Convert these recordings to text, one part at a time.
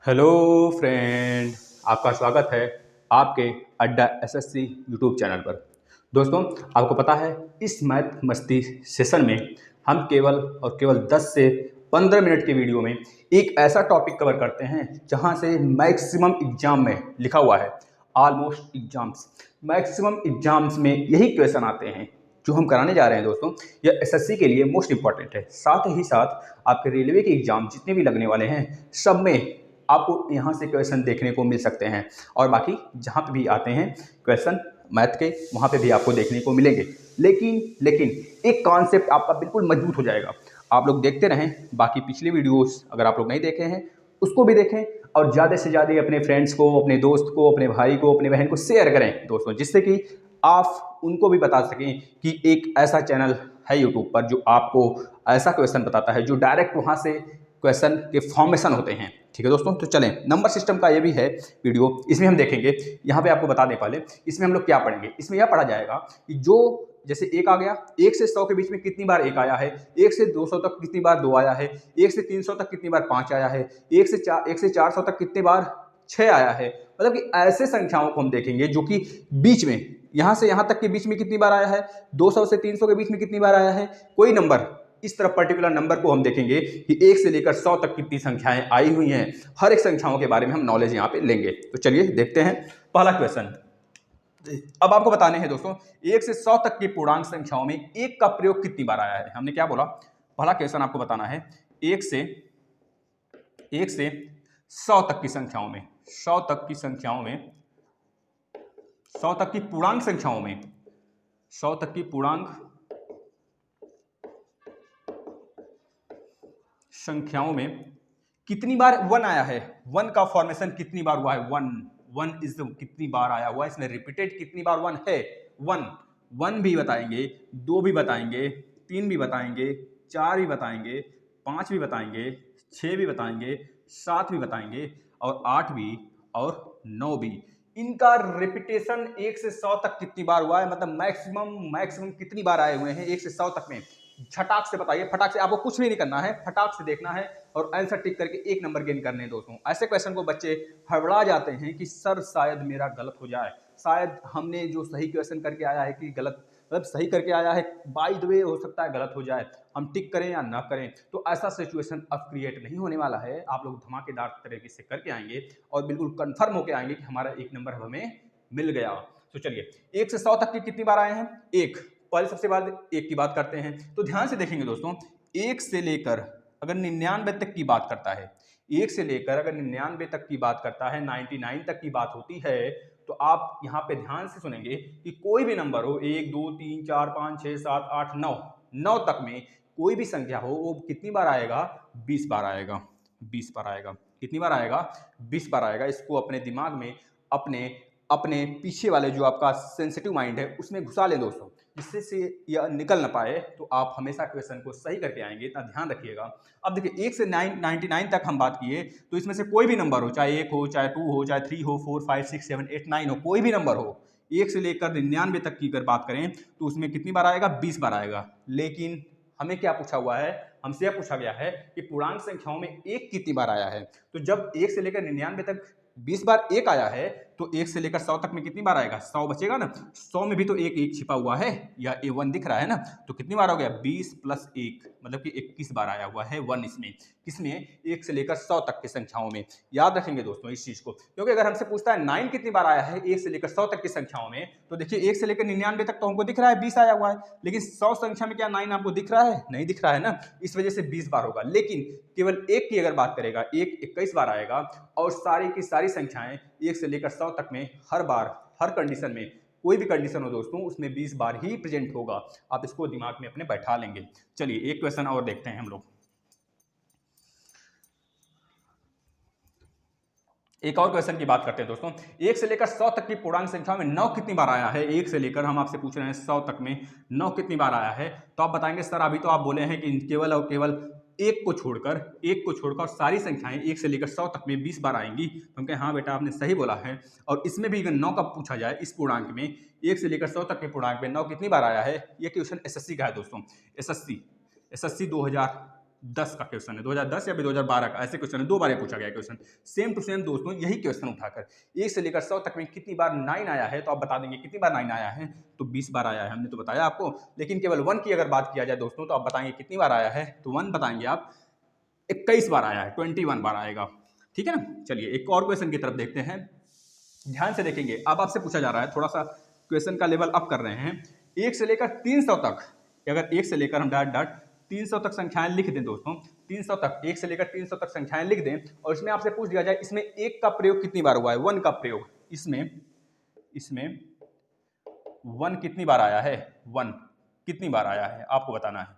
Hello friend, आपका स्वागत है आपके अड्डा एसएससी यूट्यूब चैनल पर। दोस्तों, आपको पता है इस मैथ मस्ती सेशन में हम केवल और केवल 10 से 15 मिनट की वीडियो में एक ऐसा टॉपिक कवर करते हैं जहां से मैक्सिमम एग्जाम में लिखा हुआ है, ऑलमोस्ट मैक्सिमम एग्जाम्स में यही क्वेश्चन आते हैं जो हम कराने जा रहे हैं। दोस्तों, यह एसएससी के लिए मोस्ट इंपॉर्टेंट है। साथ ही साथ आपके रेलवे के एग्जाम जितने भी लगने वाले हैं सब में आपको यहाँ से क्वेश्चन देखने को मिल सकते हैं, और बाकी जहाँ पे भी आते हैं क्वेश्चन मैथ के वहाँ पे भी आपको देखने को मिलेंगे। लेकिन एक कॉन्सेप्ट आपका बिल्कुल मजबूत हो जाएगा। आप लोग देखते रहें, बाकी पिछले वीडियोस अगर आप लोग नहीं देखे हैं उसको भी देखें, और ज़्यादा से ज़्यादा अपने फ्रेंड्स को, अपने दोस्त को, अपने भाई को, अपने बहन को शेयर करें दोस्तों, जिससे कि आप उनको भी बता सकें कि एक ऐसा चैनल है यूट्यूब पर जो आपको ऐसा क्वेश्चन बताता है जो डायरेक्ट वहाँ से क्वेश्चन के फॉर्मेशन होते हैं। ठीक है दोस्तों, तो चलें, नंबर सिस्टम का ये भी है वीडियो, इसमें हम देखेंगे। यहाँ पे आपको बता दें पहले इसमें हम लोग क्या पढ़ेंगे। इसमें यह पढ़ा जाएगा कि जो जैसे एक आ गया, 1 से 100 के बीच में कितनी बार एक आया है, 1 से 200 तक कितनी बार 2 आया है, 1 से 300 तक कितनी बार 5 आया है, 1 से 400 तक कितनी बार 6 आया है। मतलब कि ऐसे संख्याओं को हम देखेंगे जो कि बीच में यहाँ से यहाँ तक के बीच में कितनी बार आया है, 200 से 300 के बीच में कितनी बार आया है, कोई नंबर, इस तरफ पर्टिकुलर नंबर को हम देखेंगे कि 1 से लेकर 100 तक कितनी संख्याएं आई हुई हैं। हर एक संख्याओं के बारे में हम नॉलेज यहाँ पे लेंगे। तो चलिए देखते हैं पहला क्वेश्चन। अब आपको बताने हैं दोस्तों, 1 से 100 तक की पूर्णांक संख्याओं में 1 का प्रयोग कितनी बार आया है। हमने क्या बोला, पहला क्वेश्चन आपको बताना है 1 से 100 तक की संख्याओं में, 100 तक की संख्याओं में, 100 तक की पूर्णांक संख्याओं में, 100 तक की पूर्णांक संख्याओं में कितनी बार 1 आया है। 1 का फॉर्मेशन कितनी बार हुआ है, 1 इज कितनी बार आया हुआ है, इसमें रिपीटेड कितनी बार 1 है। 1 भी बताएंगे, 2 भी बताएंगे, 3 भी बताएंगे, 4 भी बताएंगे, 5 भी बताएंगे, 6 भी बताएंगे, 7 भी बताएंगे, और 8 भी, और 9 भी। इनका रिपीटेशन 1 से 100 तक कितनी बार हुआ है, मतलब मैक्सिमम कितनी बार आए हुए हैं 1 से 100 तक में। झटाक से बताइए, फटाक से, आपको कुछ भी नहीं करना है, फटाक से देखना है और आंसर टिक करके 1 नंबर गेन करने हैं। दोस्तों, ऐसे क्वेश्चन को बच्चे हड़बड़ा जाते हैं कि सर शायद मेरा गलत हो जाए, शायद हमने जो सही क्वेश्चन करके आया है कि गलत, मतलब सही करके आया है, बाय द वे हो सकता है गलत हो जाए, हम टिक करें या ना करें। तो ऐसा सिचुएशन अब क्रिएट नहीं होने वाला है। आप लोग धमाकेदार तरीके से करके आएंगे और बिल्कुल कंफर्म होकर आएंगे कि हमारा 1 नंबर हमें मिल गया। तो चलिए, 1 से 100 तक की कितनी बार आए हैं, 1। पहले सबसे बाद 1 की बात करते हैं। तो ध्यान से देखेंगे दोस्तों, 1 से लेकर अगर 99 तक की बात करता है, 1 से लेकर अगर 99 तक की बात करता है, 99 तक की बात होती है, तो आप यहाँ पे ध्यान से सुनेंगे कि कोई भी नंबर हो, 1 2 3 4 5 6 7 8 9, 9 तक में कोई भी संख्या हो, वो कितनी बार आएगा, 20 बार आएगा। 20 बार आएगा। कितनी बार आएगा, 20 बार आएगा। इसको अपने दिमाग में, अपने अपने पीछे वाले जो आपका सेंसिटिव माइंड है उसमें घुसा ले दोस्तों, जिससे से यह निकल ना पाए। तो आप हमेशा क्वेश्चन को सही करके आएंगे, इतना ध्यान रखिएगा। अब देखिए, 1 से 99 तक हम बात किए, तो इसमें से कोई भी नंबर हो, चाहे 1 हो, चाहे 2 हो, चाहे 3 हो, 4 5 6 7 8 9 हो, कोई भी नंबर हो, 1 से लेकर 99 तक की अगर बात करें तो उसमें कितनी बार आएगा, 20 बार आएगा। लेकिन हमें क्या पूछा हुआ है, हमसे यह पूछा गया है कि पूर्णांक संख्याओं में 1 कितनी बार आया है। तो जब 1 से लेकर 99 तक 20 बार 1 आया है, तो 1 से लेकर 100 तक में कितनी बार आएगा, 100 बचेगा ना। 100 में भी तो एक छिपा हुआ है, या A1 दिख रहा है ना, तो कितनी बार हो गया, 20 + 1, मतलब कि 21 बार आया हुआ है 1 इसमें। किसमें, 1 से लेकर 100 तक की संख्याओं में। याद रखेंगे दोस्तों इस चीज को, क्योंकि अगर हमसे पूछता है 9 कितनी बार आया है 1 से लेकर 100 तक की संख्याओं में, तो देखिए 1 से लेकर 99 तक तो हमको दिख रहा है 20 आया हुआ है, लेकिन 100 संख्या में क्या 9 आपको दिख रहा है, नहीं दिख रहा है ना, इस वजह से 20 बार होगा। लेकिन केवल 1 की अगर बात करेगा, 1 21 बार आएगा, और सारी की सारी संख्याएं 1 से लेकर 100 तक में हर बार, हर कंडीशन में, कोई भी कंडीशन हो दोस्तों, उसमें 20 बार ही प्रेजेंट होगा। आप इसको दिमाग में अपने बैठा लेंगे। चलिए एक क्वेश्चन और देखते हैं हम लोग। एक और क्वेश्चन की बात करते हैं दोस्तों, 1 से लेकर 100 तक की पूर्णांक संख्या में 9 कितनी बार आया है। 1 से लेकर हम आपसे पूछ रहे हैं 100 तक में 9 कितनी बार आया है। तो आप बताएंगे सर अभी तो आप बोले हैं कि केवल और केवल 1 को छोड़कर सारी संख्याएं 1 से लेकर 100 तक में 20 बार आएंगी। क्योंकि हाँ बेटा, आपने सही बोला है। और इसमें भी अगर 9 का पूछा जाए, इस पूर्णांक में 1 से लेकर 100 तक के पूर्णांक में 9 कितनी बार आया है, ये क्वेश्चन एसएससी का है दोस्तों। एसएससी 2010 का क्वेश्चन है, 2010 या 2012 का, ऐसे क्वेश्चन है, 2 बार ये पूछा गया क्वेश्चन, सेम टू सेम दोस्तों यही क्वेश्चन उठाकर 1 से लेकर 100 तक में कितनी बार 9 आया है, तो आप बता देंगे कितनी बार 9 आया है, तो 20 बार आया है, हमने तो बताया आपको। लेकिन केवल 1 की अगर बात किया जाए दोस्तों, तो आप बताएंगे कितनी बार आया है, तो 1 बताएंगे आप 21 बार आया है, 21 बार आएगा, ठीक है ना। चलिए एक और क्वेश्चन की तरफ देखते हैं, ध्यान से देखेंगे। अब आपसे पूछा जा रहा है, थोड़ा सा क्वेश्चन का लेवल अप कर रहे हैं, 1 से लेकर 300 तक, अगर 1 से लेकर हम डॉट डॉट 300 तक संख्याएं लिख दें दोस्तों, 300 तक, 1 से लेकर 300 तक संख्याएं लिख दें, और इसमें आपसे पूछ दिया जाए इसमें 1 का प्रयोग कितनी बार हुआ है, 1 का प्रयोग, इसमें 1 कितनी बार आया है, 1 कितनी बार आया है, आपको बताना है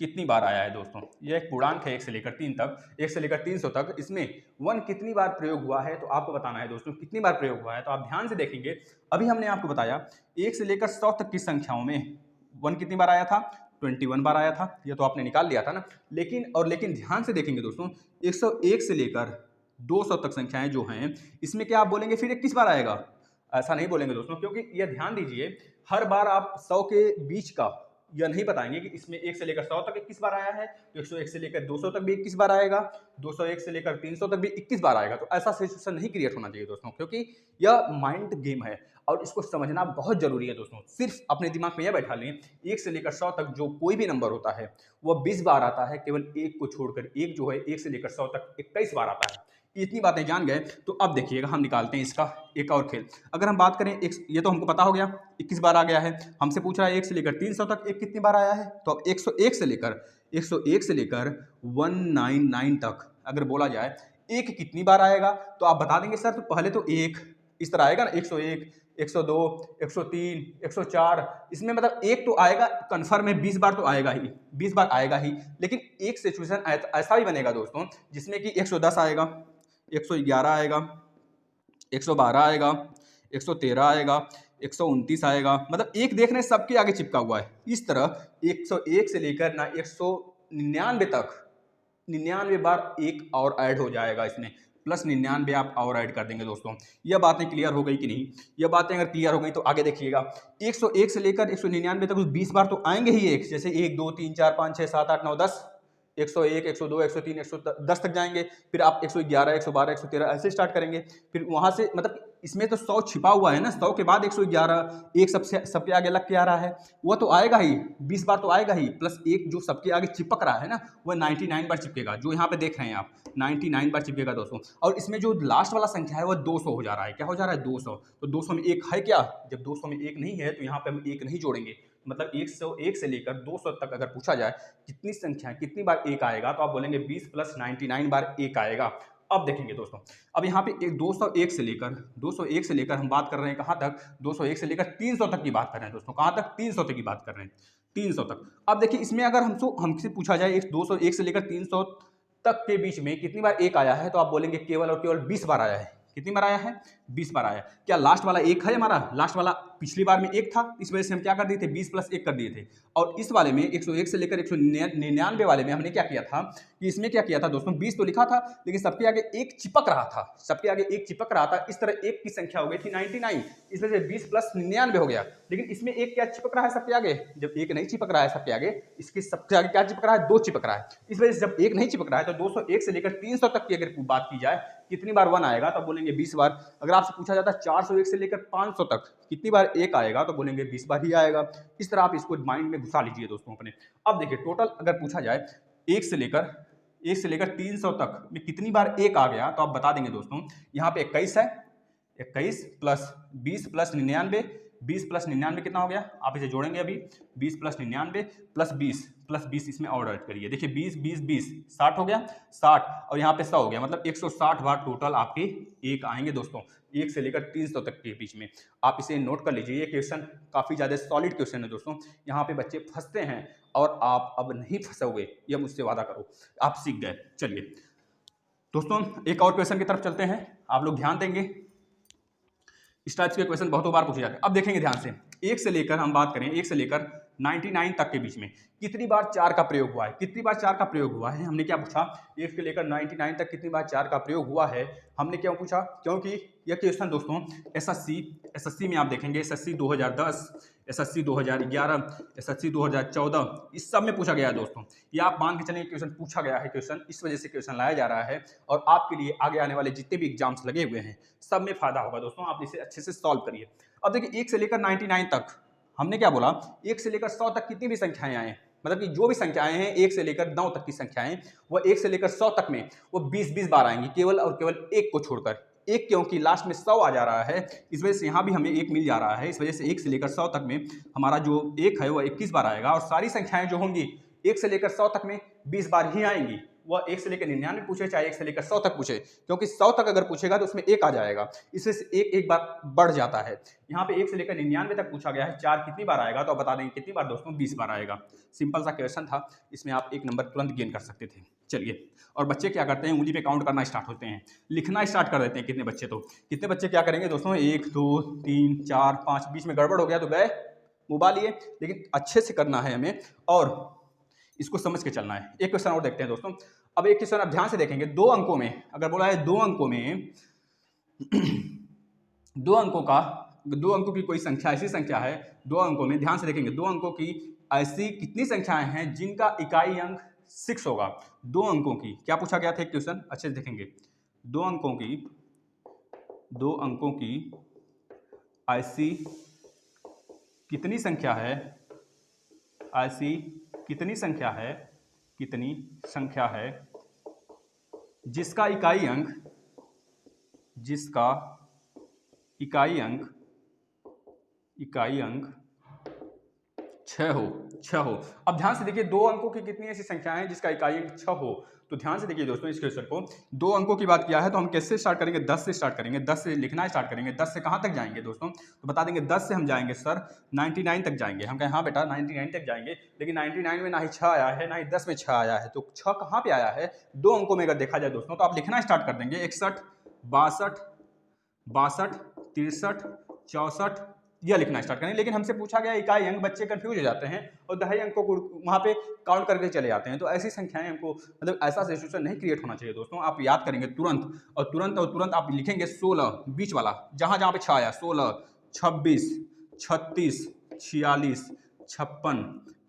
कितनी बार आया है दोस्तों। यह एक पूर्णांक है 1 से लेकर 3 तक, 1 से लेकर 300 तक, इसमें 1 कितनी बार प्रयोग हुआ है, तो आपको बताना है दोस्तों कितनी बार प्रयोग हुआ है। तो आप ध्यान से देखेंगे, अभी हमने आपको बताया 1 से लेकर 100 तक की संख्याओं में 1 कितनी बार आया था, 21 बार आया था, ये तो आपने निकाल लिया था ना। लेकिन ध्यान से देखेंगे दोस्तों, 101 से लेकर 200 तक संख्याएं जो हैं, इसमें क्या आप बोलेंगे फिर 21 बार आएगा, ऐसा नहीं बोलेंगे दोस्तों, क्योंकि यह ध्यान दीजिए, हर बार आप 100 के बीच का यह नहीं बताएंगे कि इसमें 1 से लेकर 100 तक 21 बार आया है, तो 101 से लेकर 200 तक भी 21 बार आएगा, 201 से लेकर 300 तक भी 21 बार आएगा। तो ऐसा सिचुएशन नहीं क्रिएट होना चाहिए दोस्तों, क्योंकि यह माइंड गेम है और इसको समझना बहुत जरूरी है दोस्तों। सिर्फ अपने दिमाग में यह बैठा लें, 1 से लेकर 100 तक जो कोई भी नंबर होता है वह 20 बार आता है, केवल 1 को छोड़कर, 1 जो है 1 से लेकर 100 तक 21 बार आता है। इतनी बातें जान गए, तो अब देखिएगा हम निकालते हैं इसका एक और खेल। अगर हम बात करें, ये तो हमको पता हो गया 21 बार आ गया है, हमसे पूछ रहा है 1 से लेकर 300 तक 1 कितनी बार आया है, तो अब 101 से लेकर 199 तक अगर बोला जाए 1 कितनी बार आएगा, तो आप बता देंगे सर, तो पहले तो 1 इस तरह आएगा ना, 101, 102, 103, 104, इसमें मतलब 1 तो आएगा कन्फर्म है, 20 बार तो आएगा ही, 20 बार आएगा ही। लेकिन एक सिचुएशन ऐसा भी बनेगा दोस्तों, जिसमें कि 110 आएगा, 111 आएगा, 112 आएगा, 113 आएगा, 129 आएगा, मतलब एक देखने सबके आगे चिपका हुआ है। इस तरह 101 से लेकर ना 199 तक 99 बार एक और ऐड हो जाएगा, इसमें प्लस 99 आप और ऐड कर देंगे दोस्तों। यह बातें क्लियर हो गई कि नहीं? यह बातें अगर क्लियर हो गई तो आगे देखिएगा, 101 से लेकर 199 तक 20 बार तो आएंगे ही एक, जैसे 1 2 3 4 5 6 7 8 9 10, 101, 102, 103, 110 तक जाएंगे, फिर आप 111, 112, 113 ऐसे स्टार्ट करेंगे, फिर वहां से मतलब इसमें तो 100 छिपा हुआ है ना, 100 के बाद 111, एक सबके आगे लग के आ रहा है, वह तो आएगा ही, 20 बार तो आएगा ही, प्लस एक जो सबके आगे चिपक रहा है ना, वह 99 बार चिपकेगा, जो यहाँ पे देख रहे हैं आप 99 बार चिपकेगा दोस्तों। और इसमें जो लास्ट वाला संख्या है वह 200 हो जा रहा है, क्या हो जा रहा है 200, तो 200 में एक है क्या, जब 200 में एक नहीं है तो यहाँ पे हम एक नहीं जोड़ेंगे, मतलब 101 से लेकर 200 तक अगर पूछा जाए कितनी संख्या कितनी बार एक आएगा, तो आप बोलेंगे 20 प्लस 99 बार एक आएगा। अब देखेंगे दोस्तों, अब यहाँ पे 201 से लेकर हम बात कर रहे हैं कहाँ तक, 201 से लेकर 300 तक की बात कर रहे हैं दोस्तों, कहाँ तक, 300 तक की बात कर रहे हैं, 300 तक। अब देखिए इसमें अगर हमसे पूछा जाए 201 से लेकर 300 तक के बीच में कितनी बार एक आया है, तो आप बोलेंगे केवल और केवल 20 बार आया है। कितनी बार आया है, 20 बार आया। क्या लास्ट वाला एक है हमारा, लास्ट वाला पिछली बार में एक था, इस वजह से हम क्या कर दिए थे, 20 प्लस 1 कर दिए थे। और इस वाले में 101 से लेकर 199 वाले में हमने क्या किया था कि इसमें क्या किया था दोस्तों, 20 तो लिखा था लेकिन सबके आगे एक चिपक रहा था, सबके आगे एक चिपक रहा था, इस तरह एक की संख्या हो गई थी 99, इस वजह से 20 प्लस 99 हो गया। लेकिन इसमें एक क्या चिपक रहा है सबके आगे, जब एक नहीं चिपक रहा है सबके आगे, इसके सबके आगे क्या चिपक रहा है, 2 चिपक रहा है। इस वजह से जब एक नहीं चिपक रहा है तो 201 से लेकर 300 तक की अगर बात की जाए कितनी बार 1 आएगा, तो बोलेंगे 20 बार। अगर आपसे पूछा जाता है 401 से लेकर 500 तक कितनी बार एक आएगा, तो बोलेंगे 20 बार ही आएगा। इस तरह आप इसको माइंड में घुसा लीजिए दोस्तों अपने। अब देखिए टोटल अगर पूछा जाए 1 से लेकर 300 तक में कितनी बार एक आ गया, तो आप बता देंगे दोस्तों, यहाँ पे 21 है, 21 प्लस 20 प्लस 99, 20 प्लस 99 कितना हो गया, आप इसे जोड़ेंगे अभी, 20 प्लस 99 प्लस 20 इसमें और ऐड करिए, देखिए 20 20 20 60 हो गया, 60 और यहाँ पे 100 हो गया, मतलब 160 बार टोटल आपके एक आएंगे दोस्तों, 1 से लेकर 300 तक के बीच में। आप इसे नोट कर लीजिए, ये क्वेश्चन काफ़ी ज़्यादा सॉलिड क्वेश्चन है दोस्तों, यहाँ पे बच्चे फंसते हैं और आप अब नहीं फंसोगे, यह मुझसे वादा करो, आप सीख गए। चलिए दोस्तों एक और क्वेश्चन की तरफ चलते हैं, आप लोग ध्यान देंगे, इस टाइप के क्वेश्चन बहुत बार पूछे जाते हैं। अब देखेंगे ध्यान से, 1 से लेकर हम बात करें 1 से लेकर 99 तक के बीच में कितनी बार 4 का प्रयोग हुआ है, कितनी बार 4 का प्रयोग हुआ है, हमने क्या पूछा, 1 से लेकर 99 तक कितनी बार 4 का प्रयोग हुआ है, हमने क्यों पूछा, क्योंकि यह क्वेश्चन दोस्तों एसएससी में आप देखेंगे, एसएससी 2010, एसएससी 2011, एसएससी 2014, इस सब में पूछा गया है दोस्तों। ये आप मान के चलिए क्वेश्चन पूछा गया है, क्वेश्चन इस वजह से क्वेश्चन लाया जा रहा है और आपके लिए आगे आने वाले जितने भी एग्जाम्स लगे हुए हैं सब में फायदा होगा दोस्तों। आप इसे अच्छे से सॉल्व करिए। अब देखिए 1 से लेकर 99 तक हमने क्या बोला, 1 से लेकर 100 तक कितनी भी संख्याएं आए, मतलब कि जो भी संख्याएं हैं 1 से लेकर 9 तक की संख्याएं, वो 1 से लेकर 100 तक में वो 20-20 बार आएंगी, केवल और केवल एक को छोड़कर। एक क्योंकि लास्ट में 100 आ जा रहा है, इस वजह से यहाँ भी हमें एक मिल जा रहा है। इस वजह से 1 से लेकर 100 तक में हमारा जो एक है वो 21 बार आएगा और सारी संख्याएं जो होंगी 1 से लेकर 100 तक में 20 बार ही आएंगी। वह 1 से लेकर 99 पूछे चाहे 1 से लेकर 100 तक पूछे, क्योंकि 100 तक अगर पूछेगा तो उसमें एक आ जाएगा, इससे एक एक बार बढ़ जाता है। यहाँ पे 1 से लेकर 99 तक पूछा गया है, 4 कितनी बार आएगा तो आप बता देंगे कितनी बार दोस्तों, 20 बार आएगा। सिंपल सा क्वेश्चन था, इसमें आप एक नंबर तुरंत गेन कर सकते थे। चलिए, और बच्चे क्या करते हैं, उंगली पे काउंट करना स्टार्ट होते हैं, लिखना स्टार्ट कर देते हैं। कितने बच्चे क्या करेंगे दोस्तों, 1 2 3 4 5, बीच में गड़बड़ हो गया तो गए मोबाइल लिए, लेकिन अच्छे से करना है हमें और इसको समझ के चलना है। एक क्वेश्चन और देखते हैं दोस्तों। अब एक क्वेश्चन आप ध्यान से देखेंगे, 2 अंकों में अगर बोला है 2 अंकों में 2 अंकों की कोई संख्या, ऐसी संख्या है 2 अंकों में, ध्यान से देखेंगे 2 अंकों की ऐसी कितनी संख्याएं हैं जिनका इकाई अंक 6 होगा। 2 अंकों की क्या पूछा गया था, एक क्वेश्चन अच्छे से देखेंगे। 2 अंकों की ऐसी कितनी संख्या है, ऐसी कितनी संख्या है जिसका इकाई अंक 6 हो। अब ध्यान से देखिए 2 अंकों की कितनी ऐसी संख्याएं हैं जिसका इकाई अंक 6 हो। तो ध्यान से देखिए दोस्तों इस क्वेश्चन को, 2 अंकों की बात किया है तो हम कैसे स्टार्ट करेंगे, 10 से स्टार्ट करेंगे, 10 से लिखना स्टार्ट करेंगे। 10 से कहां तक जाएंगे दोस्तों, तो बता देंगे 10 से हम जाएंगे सर 99 तक जाएंगे। हम कहें हाँ बेटा 99 तक जाएंगे, लेकिन 99 में ना ही 6 आया है ना ही 10 में 6 आया है, तो 6 कहां पे आया है, 2 अंकों में अगर देखा जाए दोस्तों तो आप लिखना स्टार्ट कर देंगे। 61 62 63 64 यह लिखना स्टार्ट करें। लेकिन हमसे पूछा गया इकाई अंक, बच्चे कंफ्यूज हो जाते हैं और दहाई अंकों को वहां पे काउंट करके चले जाते हैं। तो ऐसी संख्याएं हमको, मतलब ऐसा सिचुएशन नहीं क्रिएट होना चाहिए दोस्तों। आप याद करेंगे तुरंत आप लिखेंगे 16 बीच वाला, जहां जहां पे 6 आया, 16 26 36 46 56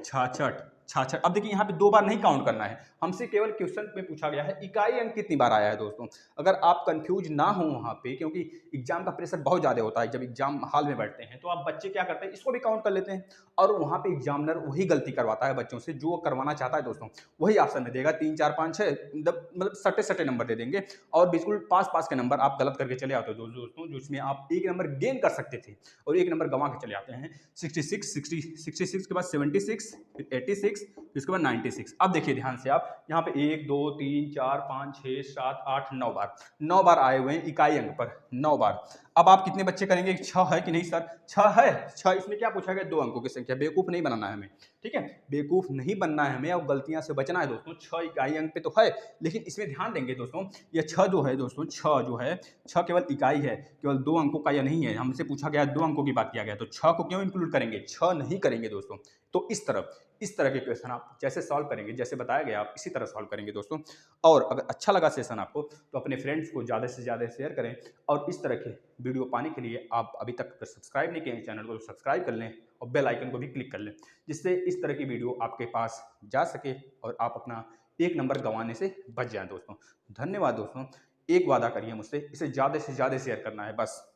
66 66। अब देखिए यहाँ पे 2 बार नहीं काउंट करना है, हमसे केवल क्वेश्चन में पूछा गया है इकाई अंक कितनी बार आया है दोस्तों। अगर आप कंफ्यूज ना हो वहाँ पे, क्योंकि एग्जाम का प्रेशर बहुत ज़्यादा होता है जब एग्जाम हॉल में बैठते हैं, तो आप बच्चे क्या करते हैं, इसको भी काउंट कर लेते हैं और वहाँ पे एग्जामिनर वही गलती करवाता है बच्चों से, जो करवाना चाहता है दोस्तों वही ऑप्शन में देगा। 3 4 5 6 मतलब सटे नंबर दे देंगे और बिल्कुल पास के नंबर आप गलत करके चले आते हो दोस्तों, जिसमें आप 1 नंबर गेन कर सकते थे और 1 नंबर गंवा के चले आते हैं। 66 के बाद 76, फिर 86, इसके बाद 96। अब देखिए ध्यान से आप यहाँ पे 1 2 3 4 5 6 7 8 9 बार आए हुए हैं इकाई अंक पर, 9 बार। अब आप कितने बच्चे करेंगे, 6 है कि नहीं सर, 6 है, 6 इसमें क्या पूछा गया, 2 अंकों की संख्या। बेवकूफ नहीं बनाना है हमें, ठीक है, बेवकूफ नहीं बनना है हमें और गलतियां से बचना है दोस्तों। 6 इकाई अंक पे तो है, लेकिन इसमें ध्यान देंगे दोस्तों, ये 6 जो है दोस्तों, 6 जो है, 6 केवल इकाई है, केवल 2 अंकों का यह नहीं है। हमसे पूछा गया 2 अंकों की बात किया गया, तो 6 को क्यों इंक्लूड करेंगे, 6 नहीं करेंगे दोस्तों। तो इस तरह के क्वेश्चन आप जैसे सॉल्व करेंगे, जैसे बताया गया आप इसी तरह सॉल्व करेंगे दोस्तों। और अगर अच्छा लगा सेशन आपको तो अपने फ्रेंड्स को ज़्यादा से ज़्यादा शेयर करें और इस तरह के वीडियो पाने के लिए आप अभी तक अगर सब्सक्राइब नहीं किए हैं चैनल को तो सब्सक्राइब कर लें और बेल आइकन को भी क्लिक कर लें, जिससे इस तरह की वीडियो आपके पास जा सके और आप अपना 1 नंबर गंवाने से बच जाएं दोस्तों। धन्यवाद दोस्तों। एक वादा करिए मुझसे, इसे ज़्यादा से ज़्यादा शेयर करना है बस।